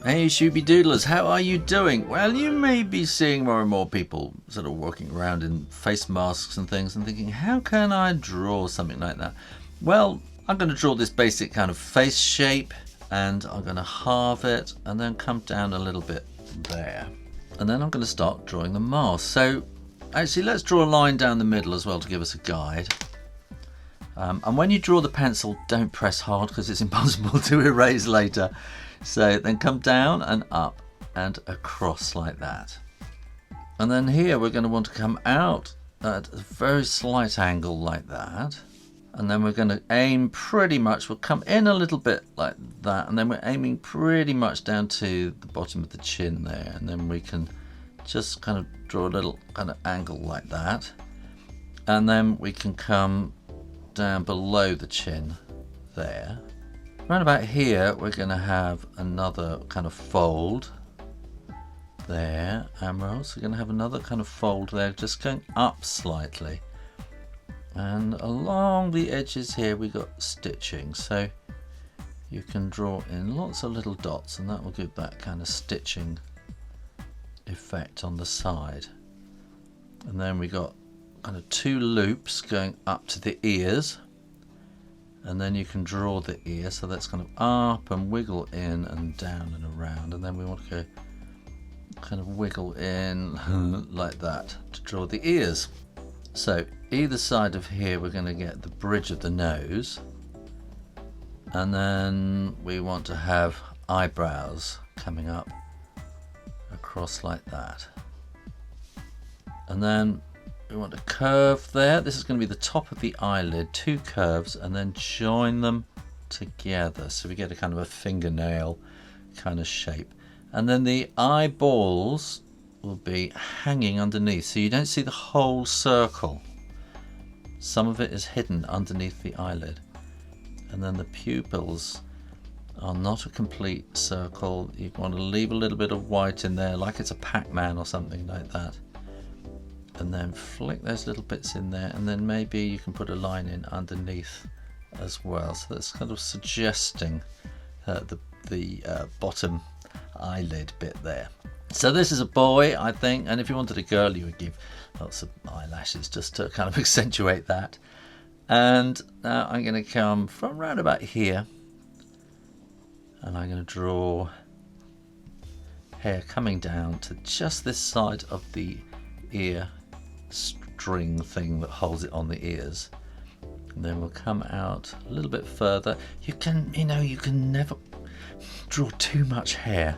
Hey Shooby Doodlers, how are you doing? Well, you may be seeing more and more people sort of walking around in face masks and things and thinking, how can I draw something like that? Well, I'm going to draw this basic kind of face shape and I'm going to halve it and then come down a little bit there. And then I'm going to start drawing the mouth. So actually let's draw a line down the middle as well to give us a guide. And when you draw the pencil, don't press hard because it's impossible to erase later. So then come down and up and across like that. And then here we're going to want to come out at a very slight angle like that. And then we're going to aim pretty much, we'll come in a little bit like that. And then we're aiming pretty much down to the bottom of the chin there. And then we can just kind of draw a little kind of angle like that. And then we can come down below the chin there. Right about here we're going to have another kind of fold there, and we're also going to have another kind of fold there, just going up slightly. And along the edges here we got stitching, so you can draw in lots of little dots and that will give that kind of stitching effect on the side. And then we got kind of two loops going up to the ears. And then you can draw the ear, so that's kind of up and wiggle in and down and around. And then we want to go kind of wiggle in like that to draw the ears. So either side of here we're going to get the bridge of the nose. And then we want to have eyebrows coming up across like that. And then we want a curve there. This is going to be the top of the eyelid, two curves, and then join them together. So we get a kind of a fingernail kind of shape. And then the eyeballs will be hanging underneath. So you don't see the whole circle. Some of it is hidden underneath the eyelid. And then the pupils are not a complete circle. You want to leave a little bit of white in there, like it's a Pac-Man or something like that. And then flick those little bits in there, and then maybe you can put a line in underneath as well. So that's kind of suggesting the bottom eyelid bit there. So this is a boy, I think, and if you wanted a girl you would give lots of eyelashes just to kind of accentuate that. And now I'm going to come from round about here and I'm going to draw hair coming down to just this side of the ear string thing that holds it on the ears. And then we'll come out a little bit further. You can never draw too much hair.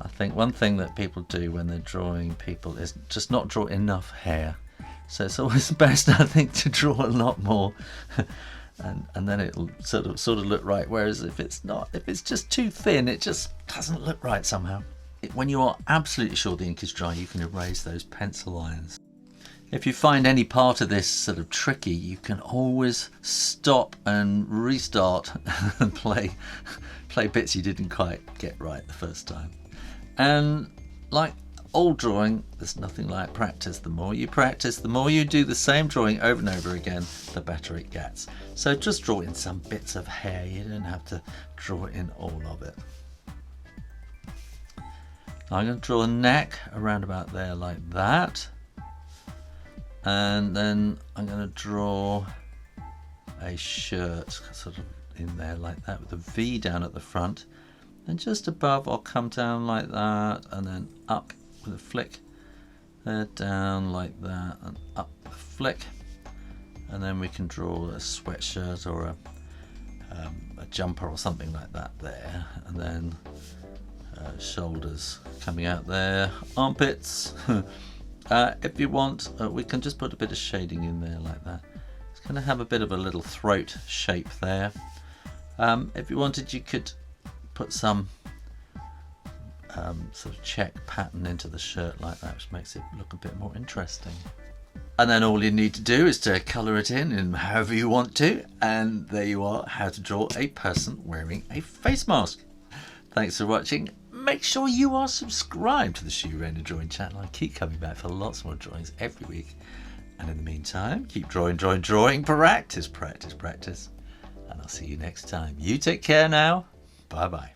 I think one thing that people do when they're drawing people is just not draw enough hair. So it's always best, I think, to draw a lot more and then it'll sort of look right. Whereas if it's just too thin, it just doesn't look right somehow. When you are absolutely sure the ink is dry, you can erase those pencil lines. If you find any part of this sort of tricky, you can always stop and restart and play bits you didn't quite get right the first time. And like all drawing, there's nothing like practice. The more you practice, the more you do the same drawing over and over again, the better it gets. So just draw in some bits of hair. You don't have to draw in all of it. I'm going to draw a neck around about there like that. And then I'm going to draw a shirt sort of in there like that with a V down at the front. And just above I'll come down like that and then up with a flick. There, down like that and up with a flick. And then we can draw a sweatshirt or a jumper or something like that there. And then shoulders coming out there, armpits. If you want, we can just put a bit of shading in there like that. It's going to have a bit of a little throat shape there. If you wanted, you could put some sort of check pattern into the shirt like that, which makes it look a bit more interesting. And then all you need to do is to colour it in however you want to, and there you are, how to draw a person wearing a face mask. Thanks for watching. Make sure you are subscribed to the Shoo Rayner drawing channel. I keep coming back for lots more drawings every week. And in the meantime, keep drawing, practice. And I'll see you next time. You take care now. Bye bye.